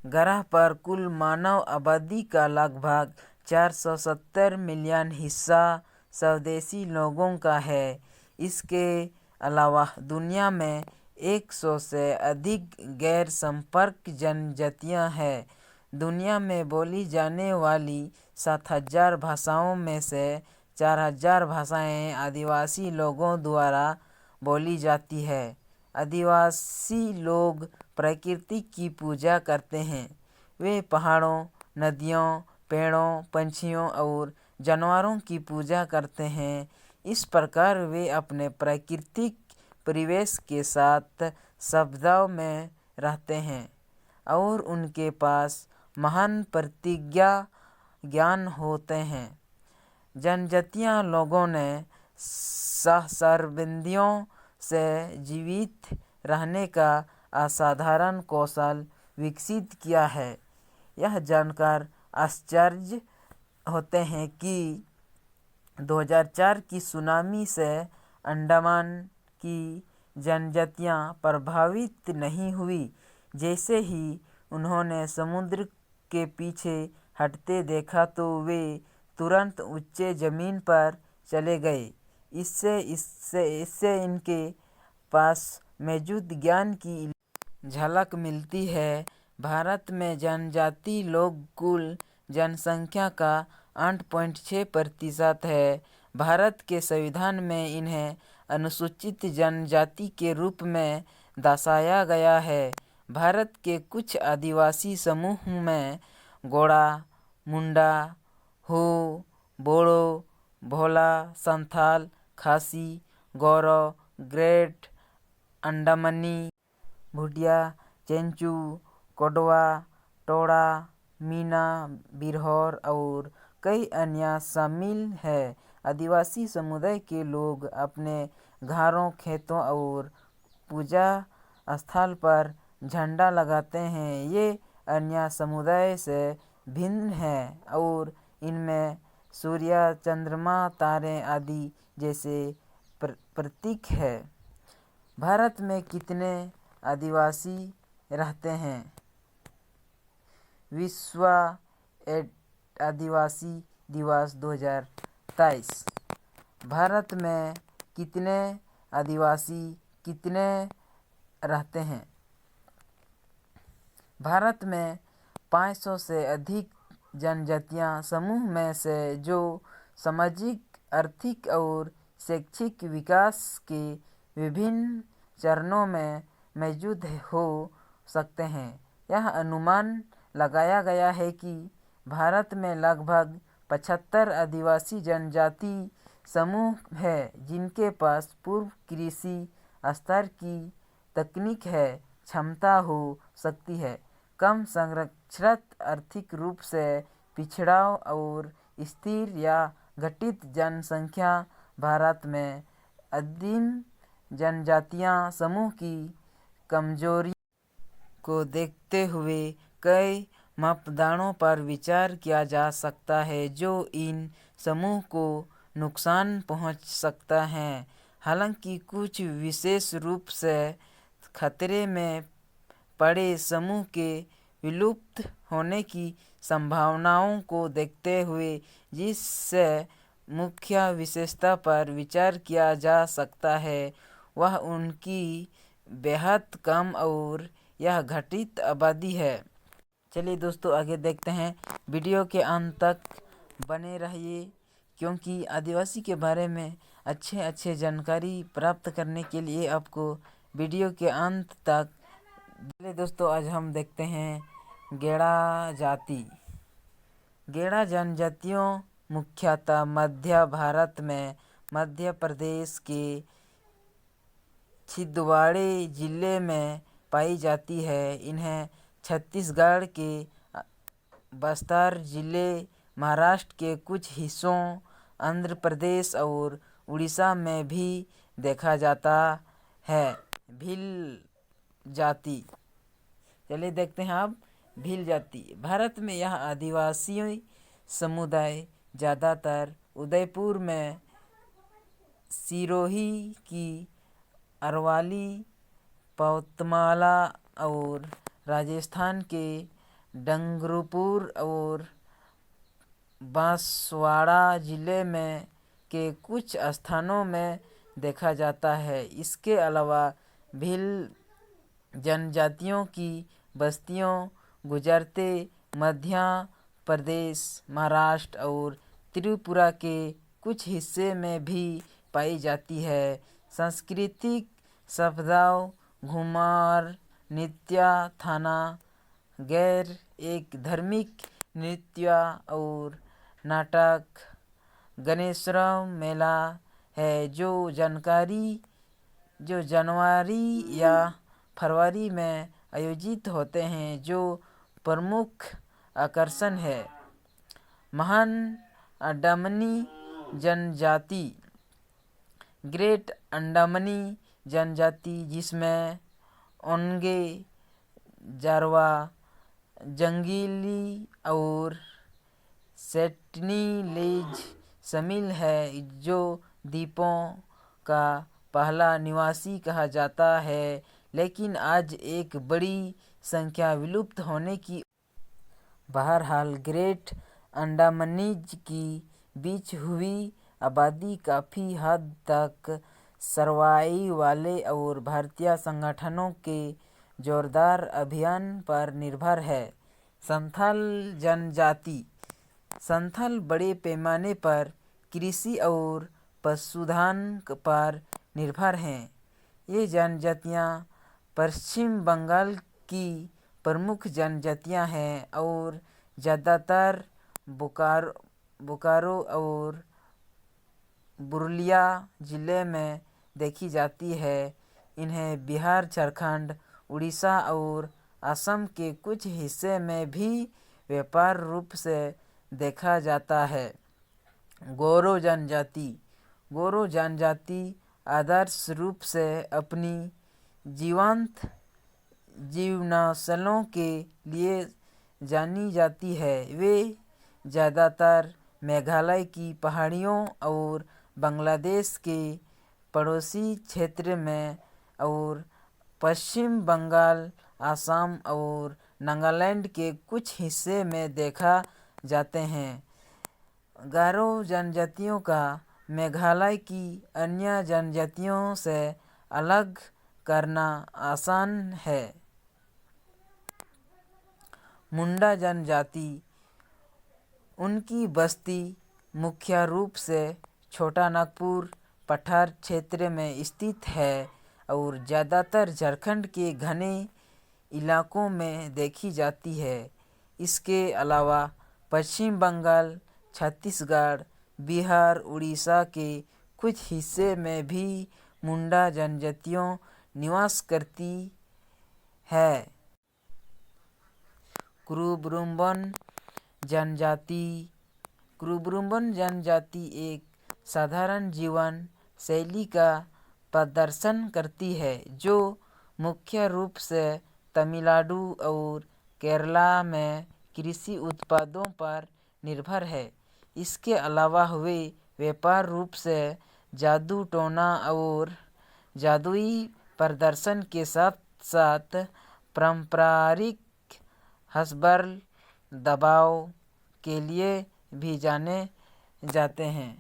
ग्रह पर कुल मानव आबादी का लगभग 470 मिलियन हिस्सा स्वदेशी लोगों का है। इसके अलावा दुनिया में 100 से अधिक गैर संपर्क जनजातियां हैं। दुनिया में बोली जाने वाली 7,000 भाषाओं में से 4,000 भाषाएं आदिवासी लोगों द्वारा बोली जाती है। आदिवासी लोग प्रकृति की पूजा करते हैं। वे पहाड़ों, नदियों, पेड़ों, पंछियों और जानवरों की पूजा करते हैं। इस प्रकार वे अपने प्राकृतिक परिवेश के साथ सद्भाव में रहते हैं और उनके पास महान प्रतिज्ञा ज्ञान होते हैं। जनजातीय लोगों ने सहस्राब्दियों से जीवित रहने का असाधारण कौशल विकसित किया है। यह जानकर आश्चर्य होते हैं कि 2004 की सुनामी से अंडमान की जनजातियां प्रभावित नहीं हुई। जैसे ही उन्होंने समुद्र के पीछे हटते देखा तो वे तुरंत ऊंचे जमीन पर चले गए। इससे इनके पास मौजूद ज्ञान की झलक मिलती है। भारत में जनजाति लोग कुल जनसंख्या का 8.6% है। भारत के संविधान में इन्हें अनुसूचित जनजाति के रूप में दर्शाया गया है। भारत के कुछ आदिवासी समूह में गोंडा, मुंडा, हो, बोडो, भोला, संथाल, खासी, गारो, ग्रेट अंडमानी, भूटिया, चेंचू, कोडवा, टोडा, मीना, बिरहोर और कई अन्य शामिल हैं। आदिवासी समुदाय के लोग अपने घरों, खेतों और पूजा स्थल पर झंडा लगाते हैं। ये अन्य समुदाय से भिन्न है और इनमें सूर्य, चंद्रमा, तारे आदि जैसे प्रतीक है। भारत में कितने आदिवासी रहते हैं? विश्व आदिवासी दिवस 2023। भारत में कितने आदिवासी कितने रहते हैं? भारत में 500 से अधिक जनजातीय समूह में से जो सामाजिक, आर्थिक और शैक्षिक विकास के विभिन्न चरणों में मौजूद हो सकते हैं। यह अनुमान लगाया गया है कि भारत में लगभग 75 आदिवासी जनजाति समूह हैं जिनके पास पूर्व कृषि स्तर की तकनीक है क्षमता हो सकती है। कम संरक्षित, आर्थिक रूप से पिछड़ा और स्थिर या घटित जनसंख्या भारत में आदिम जनजातीय समूह की कमजोरी को देखते हुए कई मापदंडों पर विचार किया जा सकता है जो इन समूह को नुकसान पहुंचा सकता है। हालांकि कुछ विशेष रूप से खतरे में पड़े समूह के विलुप्त होने की संभावनाओं को देखते हुए जिससे मुख्य विशेषता पर विचार किया जा सकता है वह उनकी बेहद कम और यह घटित आबादी है। चलिए दोस्तों आगे देखते हैं। वीडियो के अंत तक बने रहिए क्योंकि आदिवासी के बारे में अच्छे जानकारी प्राप्त करने के लिए आपको वीडियो के अंत तक। चलिए दोस्तों आज हम देखते हैं गेड़ा जाति। गेड़ा जनजातियों मुख्यतः मध्य भारत में मध्य प्रदेश के छिंदवाड़ा जिले में पाई जाती है। इन्हें छत्तीसगढ़ के बस्तर जिले, महाराष्ट्र के कुछ हिस्सों, आंध्र प्रदेश और उड़ीसा में भी देखा जाता है। भील जाति। चलिए देखते हैं अब भील जाति। भारत में यह आदिवासी समुदाय ज़्यादातर उदयपुर में सिरोही की अरवली, पौतमाला और राजस्थान के डंगरपुर और बांसवाड़ा जिले में के कुछ स्थानों में देखा जाता है। इसके अलावा भील जनजातियों की बस्तियों गुजरते मध्य प्रदेश, महाराष्ट्र और त्रिपुरा के कुछ हिस्से में भी पाई जाती है। सांस्कृतिक संपदाओं घूमर नृत्य, थाना गैर एक धार्मिक नृत्य और नाटक, गणेशोत्सव मेला है जो जनवरी या फरवरी में आयोजित होते हैं, जो प्रमुख आकर्षण है। महान अंडमानी जनजाति, ग्रेट अंडमानी जनजाति, जिसमें ओंगे, जारवा, जंगली और सेंटिनेलीज शामिल है, जो द्वीपों का पहला निवासी कहा जाता है, लेकिन आज एक बड़ी संख्या विलुप्त होने की। बहरहाल, ग्रेट अंडमानीज की बीच हुई आबादी काफ़ी हद तक सर्वाई वाले और भारतीय संगठनों के जोरदार अभियान पर निर्भर है। संथाल जनजाति, संथाल बड़े पैमाने पर कृषि और पशुधन पर निर्भर हैं। ये जनजातियाँ पश्चिम बंगाल की प्रमुख जनजातियाँ हैं और ज़्यादातर बोकारो और पुरुलिया जिले में देखी जाती है। इन्हें बिहार, झारखंड, उड़ीसा और असम के कुछ हिस्से में भी व्यापक रूप से देखा जाता है। गारो जनजाति, गारो जनजाति आदर्श रूप से अपनी जीवंत जीवनशैलियों के लिए जानी जाती है। वे ज़्यादातर मेघालय की पहाड़ियों और बांग्लादेश के पड़ोसी क्षेत्र में और पश्चिम बंगाल, असम और नागालैंड के कुछ हिस्से में देखा जाते हैं। गारो जनजातियों का मेघालय की अन्य जनजातियों से अलग करना आसान है। मुंडा जनजाति, उनकी बस्ती मुख्य रूप से छोटा नागपुर पठार क्षेत्र में स्थित है और ज़्यादातर झारखंड के घने इलाकों में देखी जाती है। इसके अलावा पश्चिम बंगाल, छत्तीसगढ़, बिहार, उड़ीसा के कुछ हिस्से में भी मुंडा जनजातियाँ निवास करती है। कुरुबुरुम्बन जनजाति, कुरुबुरुम्बन जनजाति एक साधारण जीवन शैली का प्रदर्शन करती है, जो मुख्य रूप से तमिलनाडु और केरला में कृषि उत्पादों पर निर्भर है। इसके अलावा वे व्यापक रूप से जादू टोना और जादुई प्रदर्शन के साथ साथ पारंपरिक हस्तबल दबाव के लिए भी जाने जाते हैं।